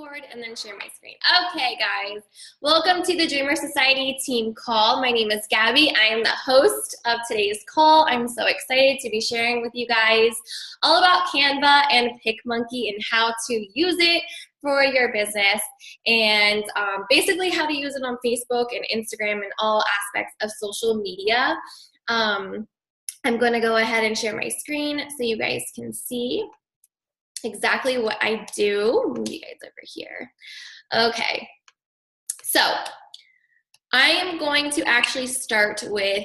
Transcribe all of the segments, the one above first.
And then share my screen. Okay, guys, welcome to the Dreamer Society team call. My name is Gabby. I am the host of today's call. I'm so excited to be sharing with you guys all about Canva and PicMonkey and how to use it for your business and basically how to use it on Facebook and Instagram and all aspects of social media. I'm going to go ahead and share my screen so you guys can see exactly what I do. Move you guys over here. Okay, so I am going to actually start with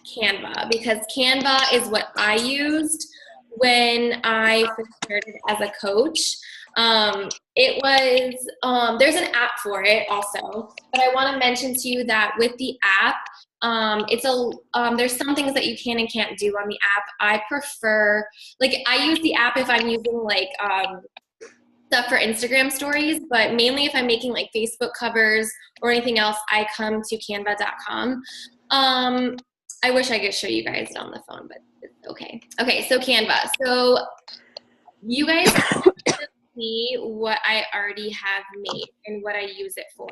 Canva because Canva is what I used when I first started as a coach. There's an app for it also, but I want to mention to you that with the app, there's some things that you can and can't do on the app. I prefer, I use the app if I'm using stuff for Instagram stories, but mainly if I'm making Facebook covers or anything else, I come to canva.com. I wish I could show you guys it on the phone, but it's okay. Okay, so Canva. So you guys see what I already have made and what I use it for.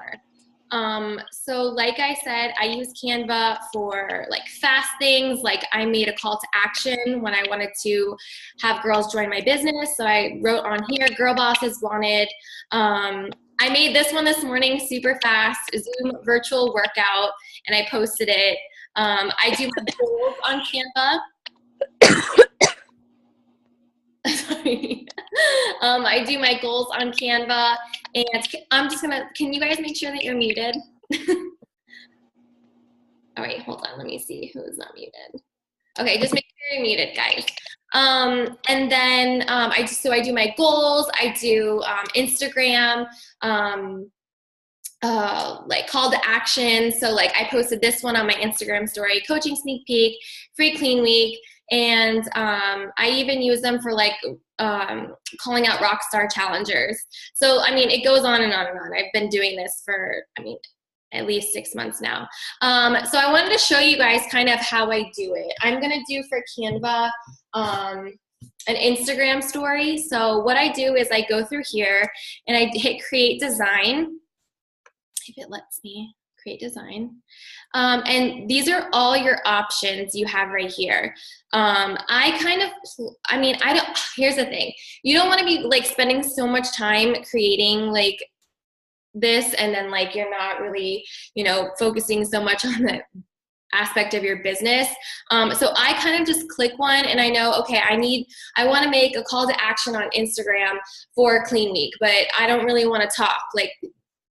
So like I said, I use Canva for fast things. I made a call to action when I wanted to have girls join my business. So I wrote on here, girl bosses wanted. I made this one this morning super fast, Zoom virtual workout, and I posted it. I do my goals on Canva. Sorry. I do my goals on Canva, and I'm just gonna, can you guys make sure that you're muted? All right, hold on, let me see who is not muted. Okay, just make sure you're muted, guys. And then I do my goals, I do Instagram, call to action. So I posted this one on my Instagram story, coaching sneak peek, free clean week. And I even use them for calling out rock star challengers. So, I mean, it goes on and on and on. I've been doing this for, at least 6 months now. So I wanted to show you guys kind of how I do it. I'm going to do for Canva an Instagram story. So what I do is I go through here and I hit create design, if it lets me. Create design. And these are all your options you have right here. Here's the thing. You don't want to be spending so much time creating this and then you're not really, focusing so much on the aspect of your business. So I kind of just click one and I know, okay, I want to make a call to action on Instagram for Clean Week, but I don't really want to talk.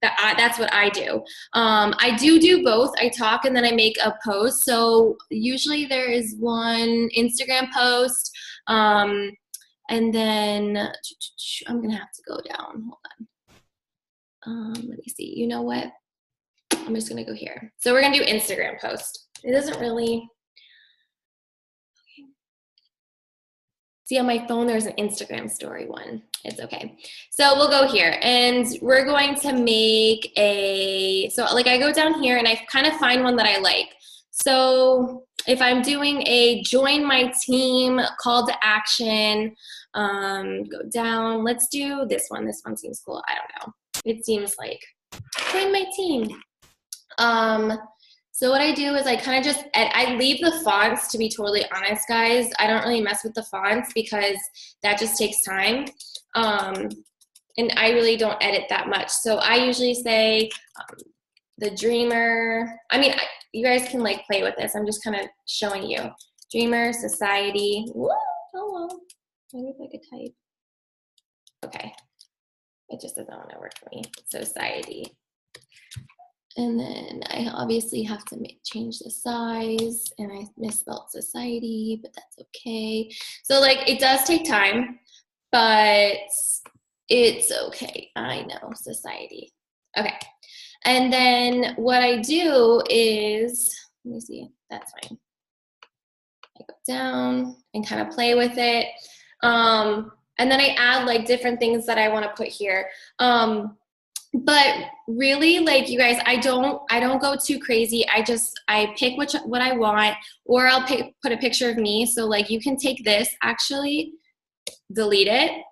That's what I do. I do both. I talk and then I make a post. So usually there is one Instagram post, and then I'm gonna have to go down. Hold on. Let me see. You know what? I'm just gonna go here. So we're gonna do Instagram post. It doesn't really. See, on my phone, there's an Instagram story one. It's okay. So we'll go here and we're going to make I go down here and I kind of find one that I like. So if I'm doing a join my team, call to action, go down, let's do this one. This one seems cool. I don't know. It seems like join my team. So what I do is I kind of just, I leave the fonts, to be totally honest, guys. I don't really mess with the fonts because that just takes time. And I really don't edit that much. So I usually say the Dreamer, you guys can play with this. I'm just kind of showing you. Dreamer Society. Woo, hello. Maybe if I could type. Okay. It just doesn't want to work for me. Society. And then I obviously have to change the size, and I misspelled society, but that's okay. So it does take time, but it's okay. I know, society. Okay. And then what I do is, let me see, that's fine. I go down and kind of play with it. And then I add different things that I want to put here. But really, you guys, I don't go too crazy. I pick what I want, or I'll put a picture of me. So you can take this, actually delete it,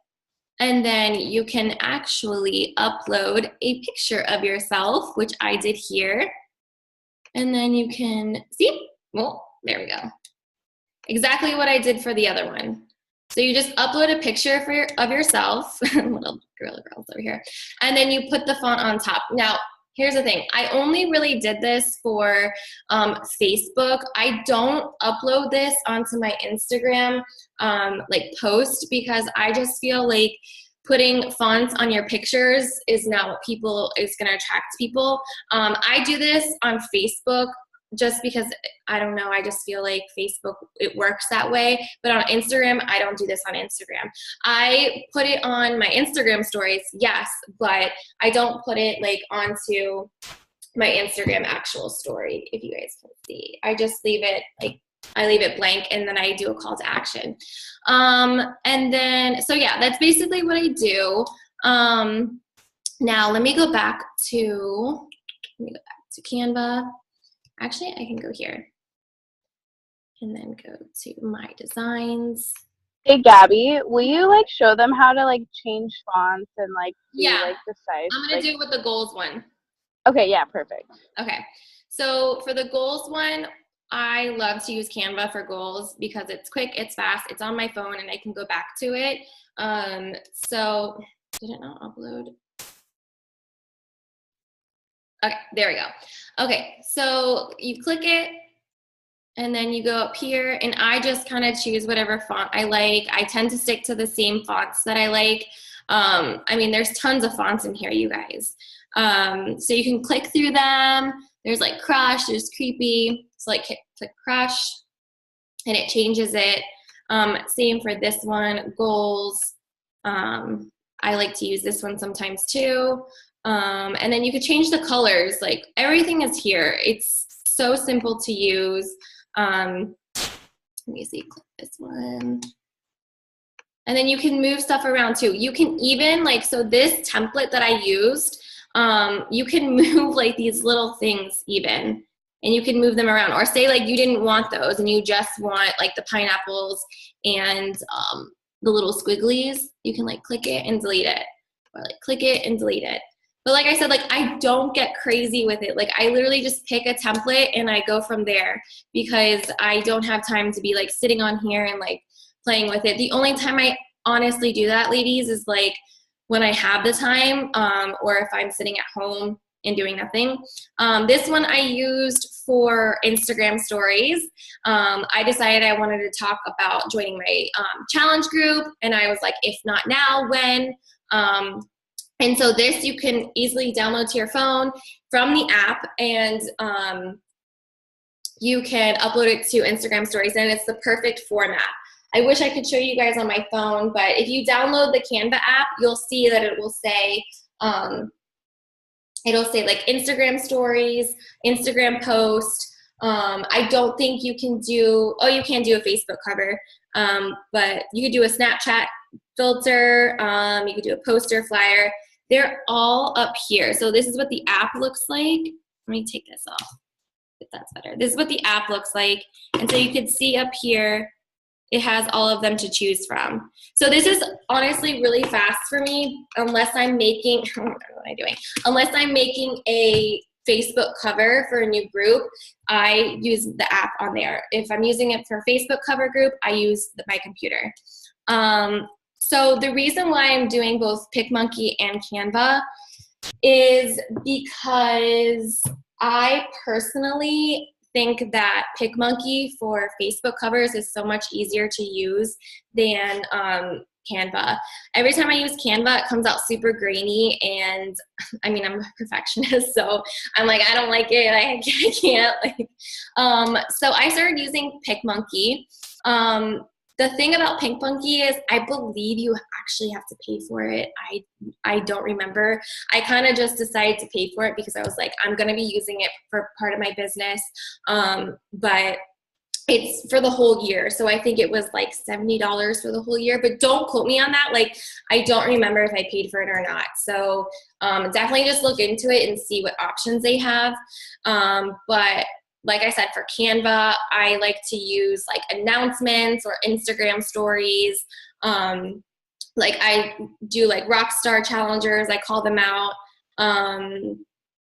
And then you can actually upload a picture of yourself, which I did here. And then you can see, well, there we go. Exactly what I did for the other one. So you just upload a picture of yourself, little girls over here, and then you put the font on top. Now, here's the thing. I only really did this for Facebook. I don't upload this onto my Instagram like post, because I just feel like putting fonts on your pictures is not what is going to attract people. I do this on Facebook just because, I don't know, I just feel like Facebook, it works that way. But on Instagram, I don't do this on Instagram. I put it on my Instagram stories, yes, but I don't put it like onto my Instagram actual story, if you guys can see. I just leave it like, I leave it blank, and then I do a call to action. And then, so yeah, that's basically what I do. Now let me go back to Canva. Actually, I can go here and then go to my designs. Hey Gabby, will you like show them how to like change fonts and like do like the size? I'm gonna do it with the goals one. Okay, yeah, perfect. Okay, so for the goals one, I love to use Canva for goals because it's quick, it's fast, it's on my phone, and I can go back to it. So did it not upload? Okay, there we go. Okay, so you click it, and then you go up here, and I just kind of choose whatever font I like. I tend to stick to the same fonts that I like. I mean, there's tons of fonts in here, you guys. So you can click through them. There's like Crush, there's Creepy. So like click Crush, and it changes it. Same for this one, Goals. I like to use this one sometimes too. And then you could change the colors. Like everything is here. It's so simple to use. Let me see, click this one. And then you can move stuff around too. You can even like, so this template that I used, you can move like these little things even, and you can move them around, or say like you didn't want those and you just want like the pineapples and the little squigglies. You can like click it and delete it, or like click it and delete it. But like I said, like I don't get crazy with it. Like I literally just pick a template and I go from there, because I don't have time to be like sitting on here and like playing with it. The only time I honestly do that, ladies, is like when I have the time, or if I'm sitting at home and doing nothing. This one I used for Instagram stories. I decided I wanted to talk about joining my challenge group, and I was like, if not now, when? And so this you can easily download to your phone from the app, and you can upload it to Instagram stories, and it's the perfect format. I wish I could show you guys on my phone, but if you download the Canva app, you'll see that it will say, it'll say like Instagram stories, Instagram post. I don't think you can do, oh, you can do a Facebook cover, but you could do a Snapchat filter, you could do a poster, flyer. They're all up here. So this is what the app looks like. Let me take this off, if that's better. This is what the app looks like. And so you can see up here, it has all of them to choose from. So this is honestly really fast for me, unless I'm making, what am I doing? Unless I'm making a Facebook cover for a new group, I use the app on there. If I'm using it for a Facebook cover group, I use my computer. So the reason why I'm doing both PicMonkey and Canva is because I personally think that PicMonkey for Facebook covers is so much easier to use than Canva. Every time I use Canva, it comes out super grainy, and I mean, I'm a perfectionist, so I'm like, I don't like it, I can't. Like, so I started using PicMonkey. The thing about PicMonkey is I believe you actually have to pay for it. I don't remember. I kind of just decided to pay for it because I was like, I'm going to be using it for part of my business. But it's for the whole year. So I think it was like $70 for the whole year, but don't quote me on that. Like, I don't remember if I paid for it or not. So definitely just look into it and see what options they have. But like I said, for Canva, I like to use like announcements or Instagram stories. like I do like rock star challengers, I call them out,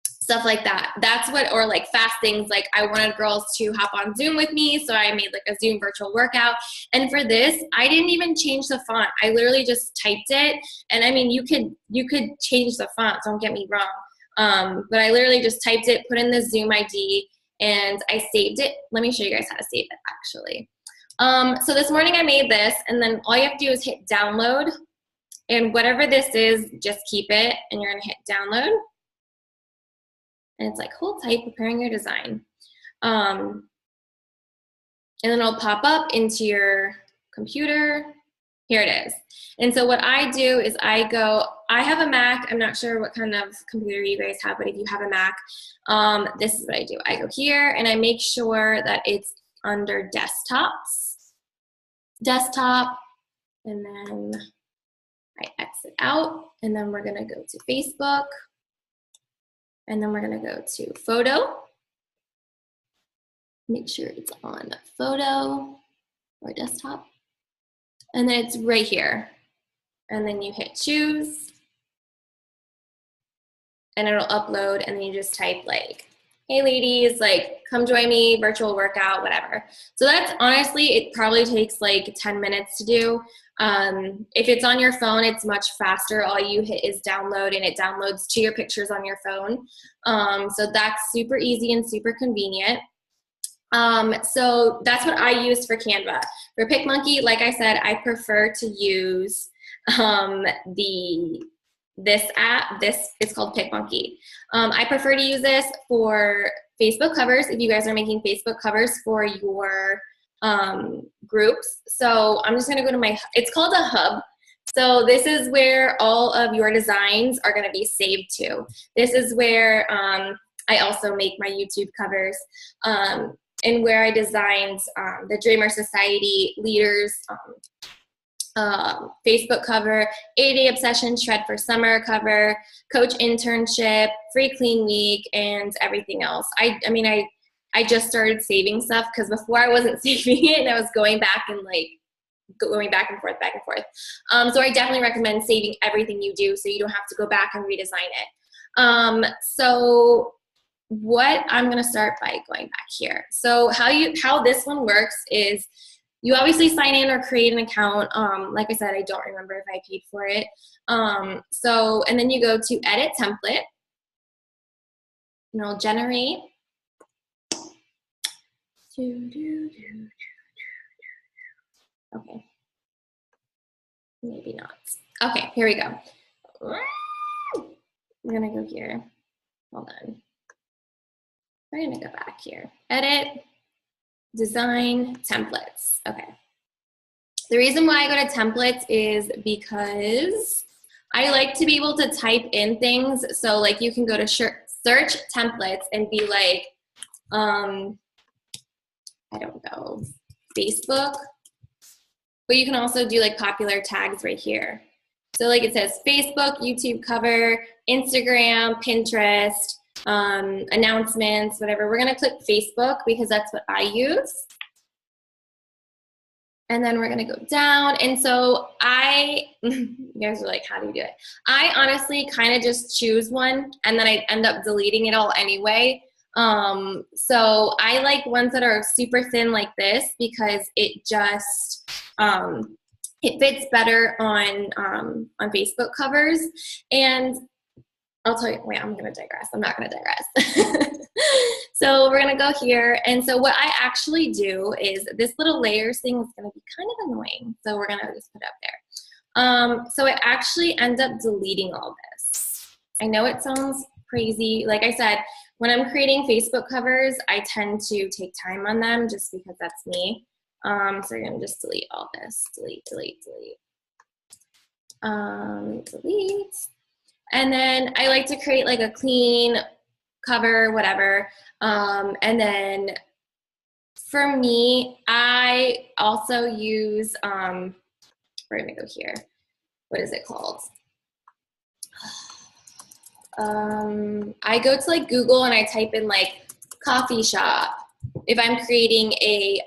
stuff like that. That's what, or like fast things, like I wanted girls to hop on Zoom with me, so I made like a Zoom virtual workout. And for this, I didn't even change the font. I literally just typed it. And I mean, you could change the font, don't get me wrong. But I literally just typed it, put in the Zoom ID, and I saved it. Let me show you guys how to save it actually. So this morning I made this, and then all you have to do is hit download, and whatever this is, just keep it, and you're gonna hit download. And it's like, hold tight, preparing your design. And then it'll pop up into your computer. Here it is. And so what I do is I have a Mac. I'm not sure what kind of computer you guys have, but if you have a Mac, this is what I do. I go here and I make sure that it's under desktop, and then I exit out, and then we're gonna go to Facebook, and then we're gonna go to photo. Make sure it's on photo or desktop. And then it's right here. And then you hit choose, and it'll upload, and then you just type like, hey ladies, like come join me, virtual workout, whatever. So that's honestly, it probably takes like 10 minutes to do. If it's on your phone, it's much faster. All you hit is download, and it downloads to your pictures on your phone. So that's super easy and super convenient. So that's what I use for Canva. For PicMonkey, like I said, I prefer to use this app. It's called PicMonkey. I prefer to use this for Facebook covers, if you guys are making Facebook covers for your groups. So I'm just gonna go to it's called a hub. So this is where all of your designs are gonna be saved to. This is where I also make my YouTube covers, and where I designed the Dreamer Society Leaders Facebook cover, 8-Day Obsession Shred for Summer cover, Coach Internship, Free Clean Week, and everything else. I mean, I just started saving stuff because before I wasn't saving it, and I was going back and back and forth. So I definitely recommend saving everything you do so you don't have to go back and redesign it. So what I'm gonna start by going back here. So how this one works is you obviously sign in or create an account. Like I said, I don't remember if I paid for it. And then you go to edit template, and it'll generate. Okay, maybe not. Okay, here we go. We're gonna go here. Hold on. We're gonna go back here. Edit, design, templates. Okay. The reason why I go to templates is because I like to be able to type in things. So like you can go to search templates and be like, I don't know, Facebook. But you can also do like popular tags right here. So like it says Facebook, YouTube cover, Instagram, Pinterest, announcements, whatever. We're gonna click Facebook because that's what I use. And then we're gonna go down. And so you guys are like, how do you do it? I honestly kind of just choose one, and then I end up deleting it all anyway. So I like ones that are super thin like this because it just, it fits better on Facebook covers. And I'll tell you, wait, I'm gonna digress. I'm not gonna digress. So we're gonna go here. And so what I actually do is this little layers thing is gonna be kind of annoying. So we're gonna just put it up there. So I actually end up deleting all this. I know it sounds crazy. Like I said, when I'm creating Facebook covers, I tend to take time on them just because that's me. So we're gonna just delete all this. Delete. Delete. And then I like to create like a clean cover, whatever. And then for me, I also use, we're gonna go here. What is it called? I go to like Google and I type in like coffee shop. if I'm creating a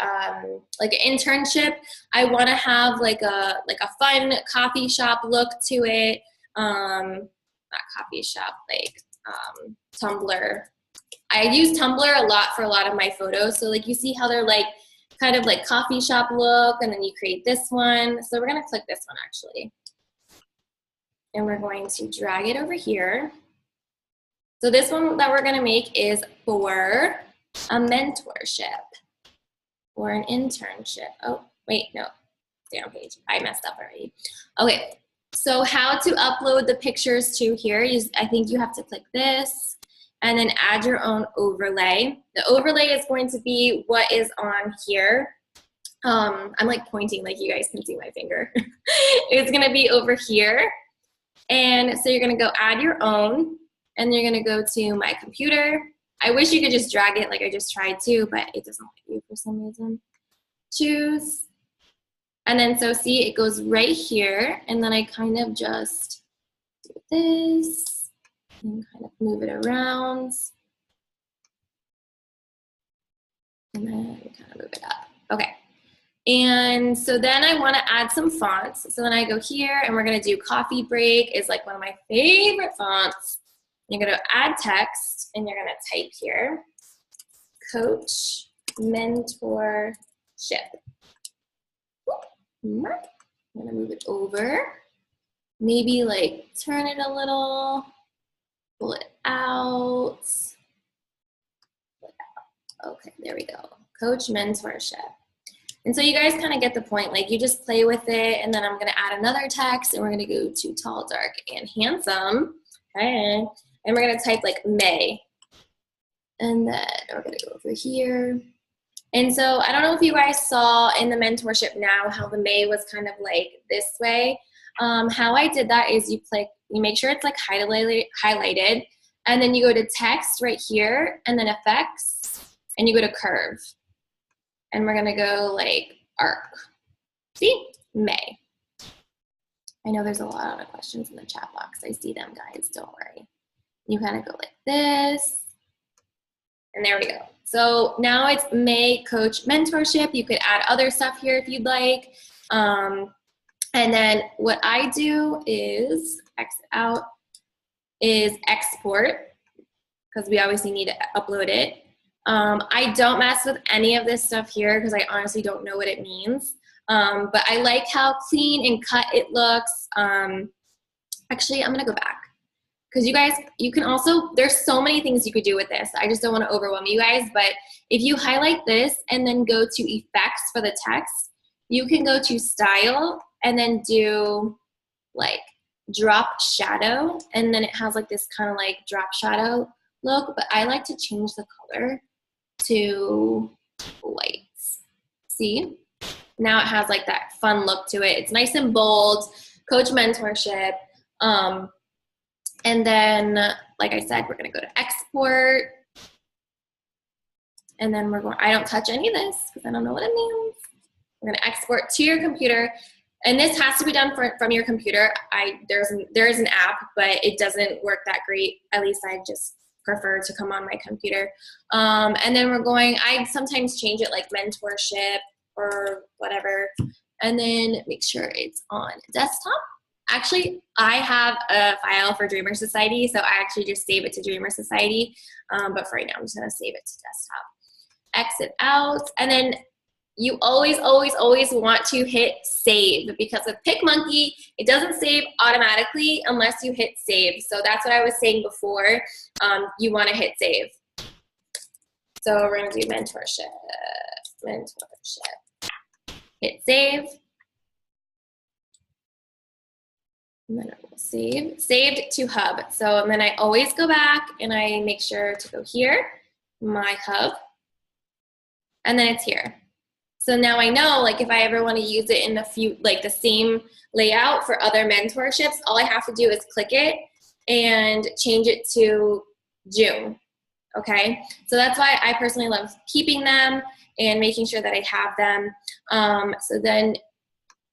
like an internship, I want to have like a fun coffee shop look to it. Not coffee shop, like Tumblr. I use Tumblr a lot for a lot of my photos. So like you see how they're like kind of like coffee shop look, and then you create this one. So we're gonna click this one actually. And we're going to drag it over here. So this one that we're gonna make is for a mentorship or an internship. Oh, wait, no, down page. I messed up already. Okay, so how to upload the pictures to here. I think you have to click this and then add your own overlay. The overlay is going to be what is on here. I'm like pointing like you guys can see my finger. It's gonna be over here. And so you're gonna go add your own, and you're gonna go to my computer. I wish you could just drag it like I just tried to, but it doesn't let you for some reason. Choose. And then so see, it goes right here, and then I kind of just do this and kind of move it around. And then kind of move it up. Okay. And so then I want to add some fonts. So then I go here, and we're going to do Coffee Break is like one of my favorite fonts. You're going to add text, and you're going to type here, Coach Mentorship. I'm going to move it over. Maybe like turn it a little, pull it out. Okay, there we go. Coach Mentorship. And so you guys kind of get the point. Like you just play with it, and then I'm going to add another text, and we're going to go to tall, dark, and handsome. Okay. And we're going to type like May. And then we're going to go over here. And so I don't know if you guys saw in the mentorship now how the May was kind of like this way. How I did that is you make sure it's like highlighted, and then you go to text right here, and then effects, and you go to curve. And we're gonna go like arc. See? May. I know there's a lot of questions in the chat box. I see them, guys, don't worry. You kind of go like this, and there we go. So now it's May Coach Mentorship. You could add other stuff here if you'd like. And then what I do is exit out, is export, because we obviously need to upload it. I don't mess with any of this stuff here because I honestly don't know what it means. But I like how clean and cut it looks. Actually, I'm gonna go back. Because you guys, you can also, there's so many things you could do with this. I just don't want to overwhelm you guys, but if you highlight this and then go to effects for the text, you can go to style and then do like drop shadow, and then it has like this kind of like drop shadow look, but I like to change the color to lights. See? Now it has like that fun look to it. It's nice and bold, Coach Mentorship. And then, like I said, we're gonna go to export. And then I don't touch any of this because I don't know what it means. We're gonna export to your computer. And this has to be done from your computer. There is an app, but it doesn't work that great. At least I just prefer to come on my computer. And then I sometimes change it like mentorship or whatever. And then make sure it's on desktop. Actually, I have a file for Dreamer Society, so I actually just save it to Dreamer Society. But for right now, I'm just gonna save it to desktop. Exit out, and then you always, always, always want to hit save, because with PicMonkey, it doesn't save automatically unless you hit save. So that's what I was saying before. You want to hit save. So we're going to do mentorship. Hit save. And then it will save. Saved to hub. So and then I always go back and I make sure to go here, my hub, and then it's here. So now I know, like, if I ever want to use it in the same layout for other mentorships, all I have to do is click it and change it to June, okay? So that's why I personally love keeping them and making sure that I have them. So then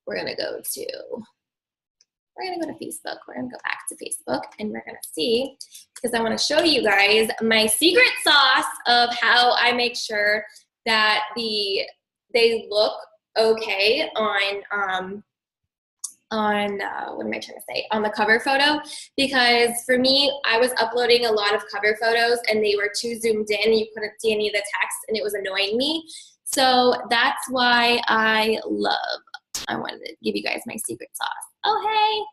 we're gonna go to Facebook. We're gonna go back to Facebook, and we're gonna see, because I wanna show you guys my secret sauce of how I make sure that they look okay on what am I trying to say, on the cover photo, because for me, I was uploading a lot of cover photos and they were too zoomed in and you couldn't see any of the text and it was annoying me. So that's why I wanted to give you guys my secret sauce. Oh,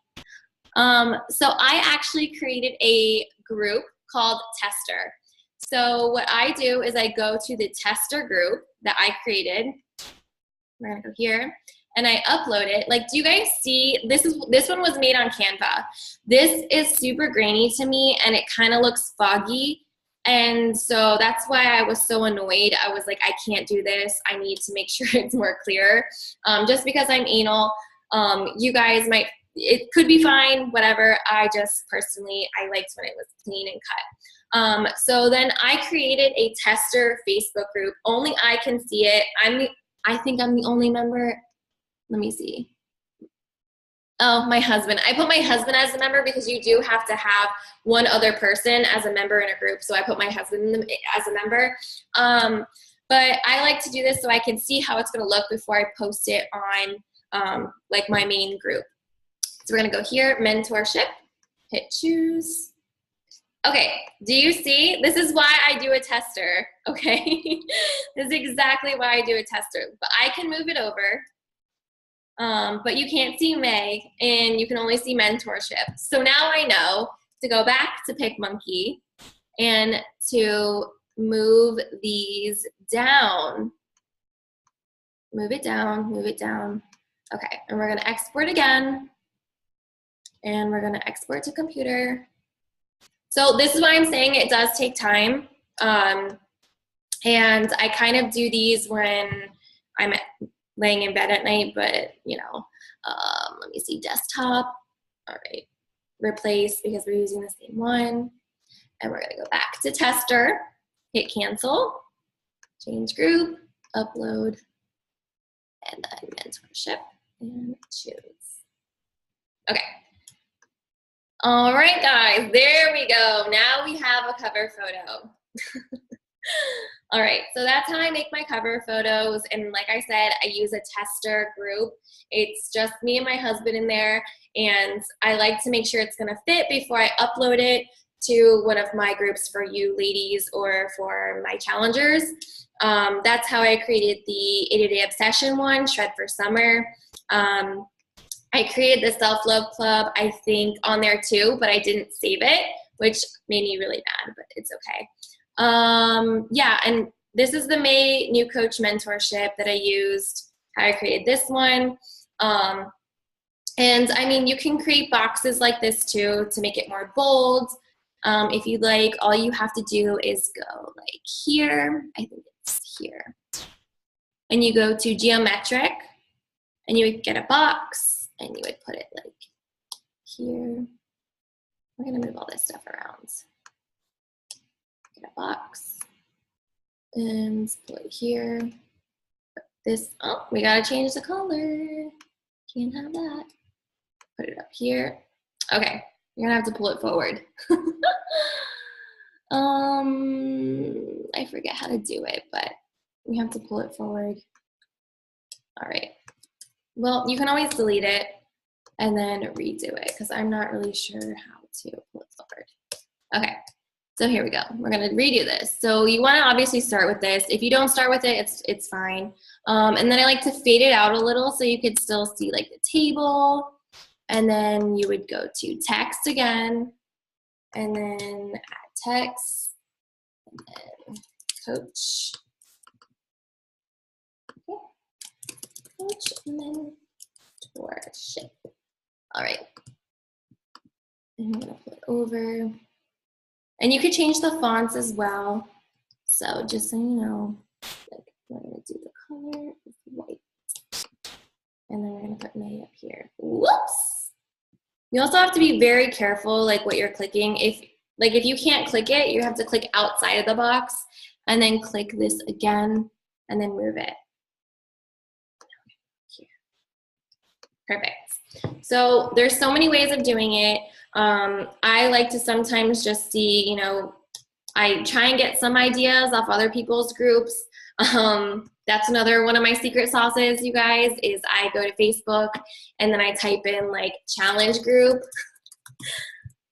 hey. So I actually created a group called Tester. So what I do is I go to the Tester group that I created. We're gonna go here. And I upload it. Like, do you guys see, this one was made on Canva. This is super grainy to me and it kind of looks foggy. And so that's why I was so annoyed. I was like, I can't do this. I need to make sure it's more clear. Just because I'm anal, you guys might, it could be fine, whatever. I just personally, I liked when it was clean and cut. So then I created a Tester Facebook group. Only I can see it. I think I'm the only member. Let me see. Oh, my husband. I put my husband as a member because you do have to have one other person as a member in a group. So I put my husband as a member. But I like to do this so I can see how it's going to look before I post it on like my main group. So we're going to go here, mentorship, hit choose. Okay, do you see? This is why I do a tester, okay? This is exactly why I do a tester. But I can move it over. But you can't see Meg, and you can only see mentorship. So now I know to go back to PicMonkey and to move these down. Move it down, move it down. Okay, and we're gonna export again. And we're gonna export to computer. So this is why I'm saying it does take time. And I kind of do these when I'm laying in bed at night, but you know, let me see, desktop. All right, replace because we're using the same one. And we're gonna go back to tester, hit cancel, change group, upload, and then mentorship, and choose. Okay. All right, guys, there we go. Now we have a cover photo. All right, so that's how I make my cover photos. And like I said, I use a tester group. It's just me and my husband in there. And I like to make sure it's gonna fit before I upload it to one of my groups for you ladies or for my challengers. That's how I created the 80-Day Obsession one, Shred for Summer. I created the Self-Love Club, I think, on there too, but I didn't save it, which made me really mad, but it's okay. Yeah, and this is the May New Coach Mentorship that I used, how I created this one. And I mean, you can create boxes like this too to make it more bold. If you'd like, all you have to do is go like here, I think it's here. And you go to geometric and you would get a box and you would put it like here. We're gonna move all this stuff around. Get a box and put it here. Put this, oh, we gotta change the color. Can't have that. Put it up here. Okay, you're gonna have to pull it forward. I forget how to do it, but we have to pull it forward. All right. Well, you can always delete it and then redo it because I'm not really sure how to pull it forward. Okay, so here we go. We're gonna redo this. So you wanna obviously start with this. If you don't start with it, it's fine. And then I like to fade it out a little so you could still see like the table. And then you would go to text again, and then add text, and then coach. Okay. Coach, and then mentorship. All right. And I'm gonna put it over. And you could change the fonts as well. So just so you know, like we're gonna do the color is white. And then we're gonna put May up here. Whoops! You also have to be very careful like what you're clicking. If you can't click it, you have to click outside of the box and then click this again and then move it. Here. Perfect. So there's so many ways of doing it. I like to sometimes just see, you know, I try and get some ideas off other people's groups. That's another one of my secret sauces, you guys, is I go to Facebook and then I type in like challenge group.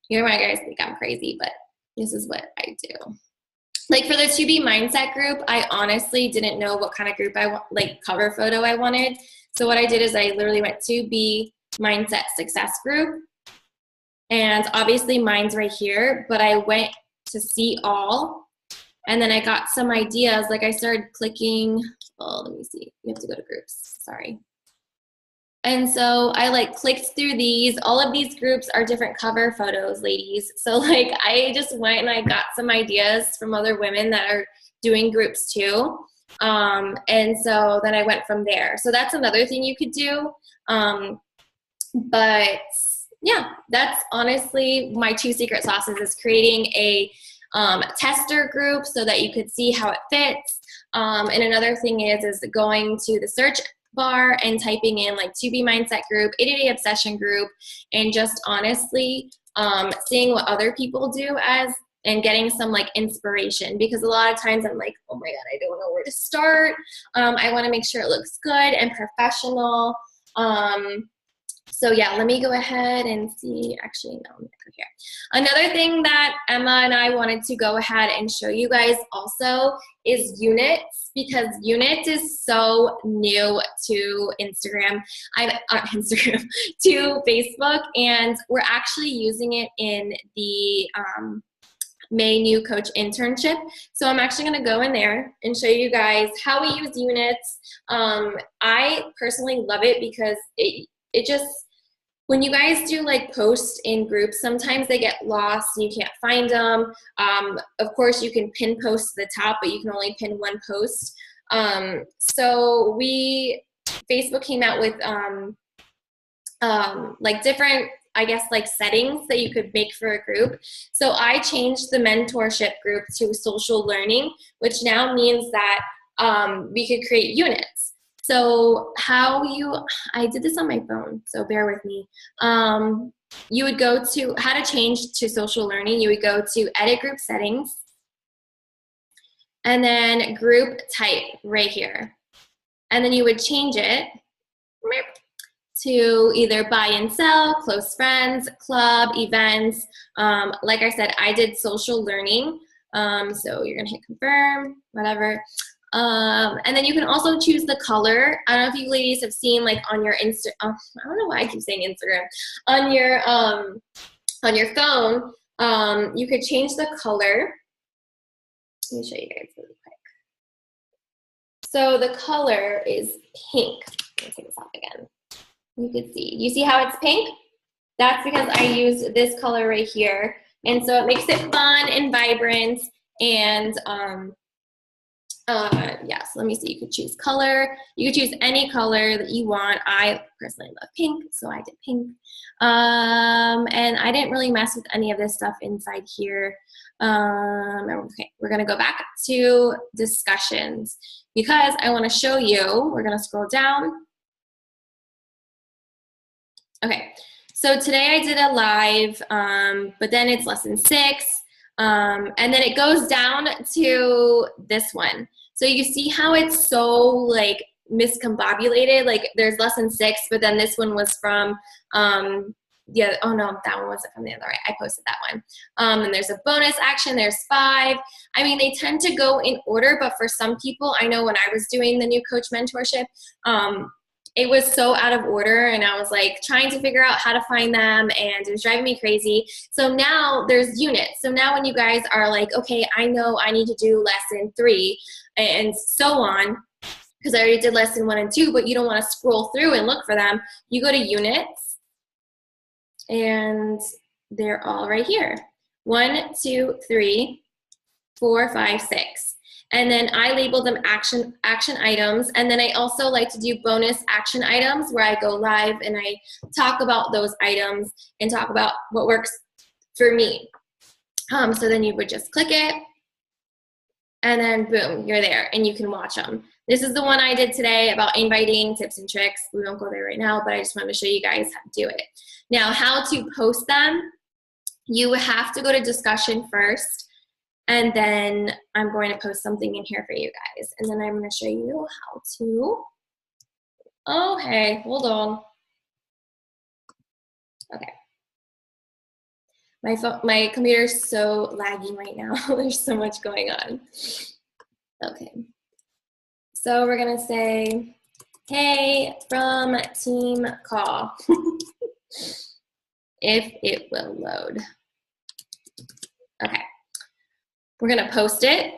You might guys think I'm crazy, but this is what I do. Like for the To Be Mindset group, I honestly didn't know what kind of group I want, like cover photo I wanted. So what I did is I literally went to Be Mindset Success group. And obviously mine's right here, but I went to see all. And then I got some ideas. Like I started clicking, oh, let me see. You have to go to groups, sorry. And so I like clicked through these. All of these groups are different cover photos, ladies. So like I just went and I got some ideas from other women that are doing groups too. And so then I went from there. So that's another thing you could do. But yeah, that's honestly my 2 secret sauces, is creating a tester group so that you could see how it fits. And another thing is going to the search bar and typing in like To Be Mindset group, 80-day obsession group, and just honestly seeing what other people do and getting some like inspiration, because a lot of times I'm like, oh my God, I don't know where to start. I want to make sure it looks good and professional. So yeah, let me go ahead and see. Actually, no, I'm gonna go here. Another thing that Emma and I wanted to go ahead and show you guys also is units, because units is so new to Instagram. To Facebook, and we're actually using it in the May New Coach internship. So I'm actually going to go in there and show you guys how we use units. I personally love it because it just, when you guys do like posts in groups, sometimes they get lost and you can't find them. Of course, you can pin post to the top, but you can only pin one post. So Facebook came out with like different, I guess, like settings that you could make for a group. So I changed the mentorship group to social learning, which now means that we could create units. So I did this on my phone, so bear with me. You would go to how to change to social learning. You would go to edit group settings and then group type right here. And then you would change it to either buy and sell, close friends, club, events. Like I said, I did social learning. So you're gonna hit confirm, whatever. And then you can also choose the color. I don't know if you ladies have seen like on your I don't know why I keep saying Instagram. On your phone, you could change the color. Let me show you guys really quick. So the color is pink. Let me take this off again. You can see. You see how it's pink? That's because I used this color right here. And so it makes it fun and vibrant. And yeah, so let me see. You could choose color. You could choose any color that you want. I personally love pink, so I did pink. And I didn't really mess with any of this stuff inside here. Okay, we're gonna go back to discussions because I want to show you. We're gonna scroll down. Okay, so today I did a live, but then it's lesson 6, and then it goes down to this one. So you see how it's so like miscombobulated. Like there's lesson 6, but then this one was from yeah. Oh no, that one wasn't from the other. Right, I posted that one. And there's a bonus action. There's 5. I mean, they tend to go in order, but for some people, I know when I was doing the new coach mentorship, it was so out of order, and I was like trying to figure out how to find them, and it was driving me crazy. So now there's units. So now when you guys are like, okay, I know I need to do lesson 3 and so on, because I already did lesson 1 and 2, but you don't want to scroll through and look for them, you go to units, and they're all right here. 1, 2, 3, 4, 5, 6. And then I label them action items. And then I also like to do bonus action items where I go live and I talk about those items and talk about what works for me. So then you would just click it and then boom, you're there and you can watch them. This is the one I did today about inviting, tips and tricks. We won't go there right now, but I just wanted to show you guys how to do it. Now, how to post them. You have to go to discussion first. And then I'm going to post something in here for you guys. And then I'm going to show you how to, oh, hey, hold on. Okay. My computer's so laggy right now. There's so much going on. Okay. So we're going to say, hey, from team call, if it will load. Okay. We're going to post it.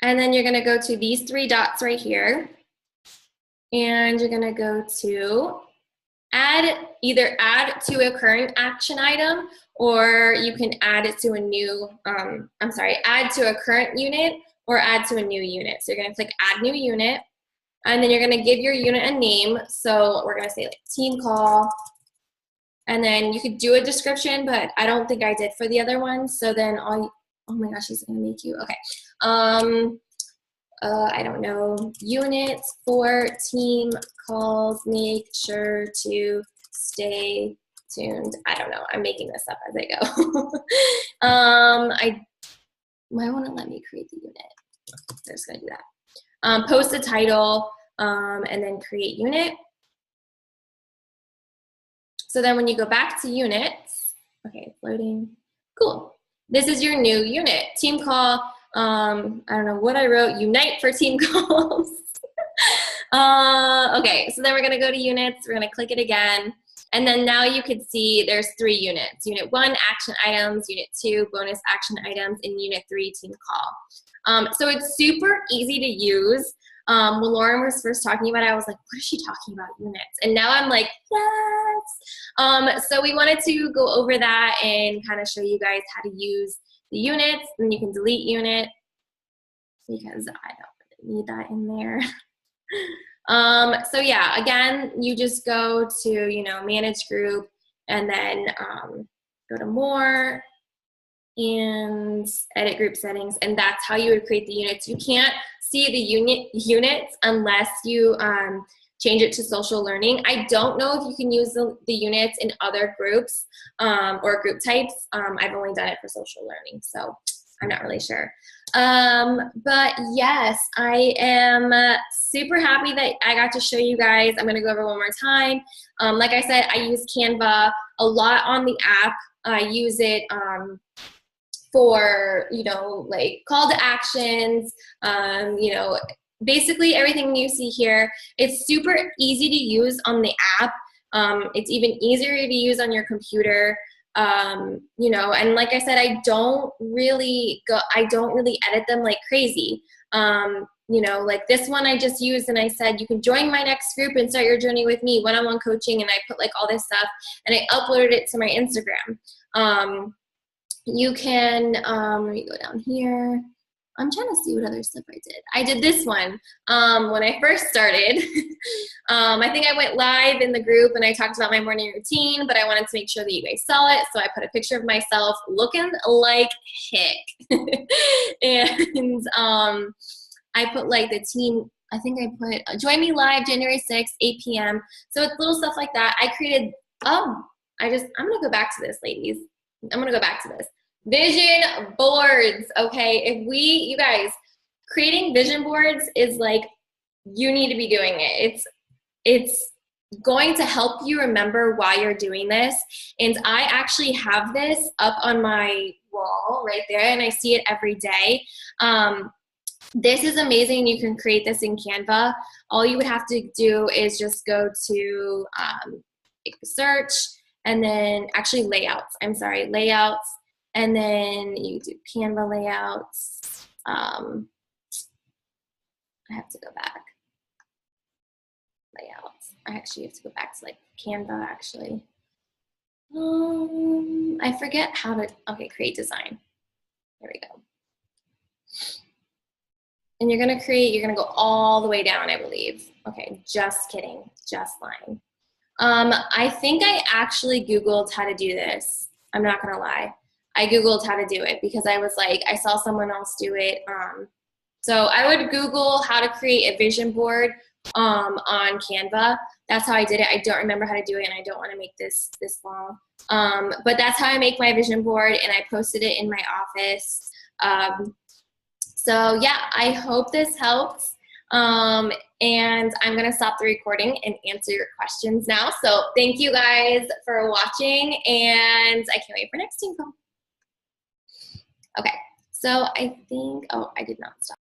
And then you're going to go to these 3 dots right here. And you're going to go to either add to a current action item, or you can add it to a new, add to a current unit or add to a new unit. So you're going to click add new unit. And then you're going to give your unit a name. So we're going to say like team call. And then you could do a description, but I don't think I did for the other one. So then oh my gosh, he's gonna make you, okay. I don't know, units for team calls, make sure to stay tuned. I don't know, I'm making this up as I go. Why won't it let me create the unit? I'm just gonna do that. Post a title, and then create unit. So then when you go back to units, okay, it's loading, cool. This is your new unit, team call. I don't know what I wrote, unite for team calls. Okay, so then we're gonna go to units, we're gonna click it again, and then now you can see there's 3 units. Unit 1, action items, unit 2, bonus action items, and unit 3, team call. So it's super easy to use. When Lauren was first talking about it, I was like, what is she talking about, units? And now I'm like, yes. So we wanted to go over that and kind of show you guys how to use the units. And you can delete unit because I don't really need that in there. So yeah, again, you just go to, manage group, and then go to more and edit group settings, and that's how you would create the units. You can't see the units unless you change it to social learning. I don't know if you can use the units in other groups or group types. I've only done it for social learning, so I'm not really sure. But yes, I am super happy that I got to show you guys. I'm gonna go over one more time. Like I said, I use Canva a lot on the app. I use it for, like call to actions, basically everything you see here. It's super easy to use on the app. It's even easier to use on your computer. And like I said, I don't really edit them like crazy. Like this one I just used, and I said, you can join my next group and start your journey with me, one-on-one coaching, and I put like all this stuff, and I uploaded it to my Instagram. You can, let me go down here. I'm trying to see what other stuff I did. I did this one when I first started. I think I went live in the group and I talked about my morning routine, but I wanted to make sure that you guys saw it. So I put a picture of myself looking like heck. And I put like the team, I think I put, join me live January 6th, 8 p.m. So it's little stuff like that. I created, I'm going to go back to this, ladies. I'm going to go back to this. Vision boards, okay? You guys, creating vision boards is like, you need to be doing it. It's going to help you remember why you're doing this. And I actually have this up on my wall right there, and I see it every day. This is amazing. You can create this in Canva. All you would have to do is just go to search, and then actually layouts. Layouts. And then you do Canva layouts. I have to go back. Layouts. I actually have to go back to like Canva actually. I forget how to, okay, create design. There we go. And you're gonna go all the way down, I believe. Okay, just kidding, just lying. I think I actually Googled how to do this. I'm not gonna lie. I Googled how to do it because I was like, I saw someone else do it. So I would Google how to create a vision board on Canva. That's how I did it. I don't remember how to do it, and I don't want to make this long. But that's how I make my vision board, and I posted it in my office. So yeah, I hope this helps. And I'm gonna stop the recording and answer your questions now. So thank you guys for watching, and I can't wait for next team call. Okay, so I think, oh, I did not stop.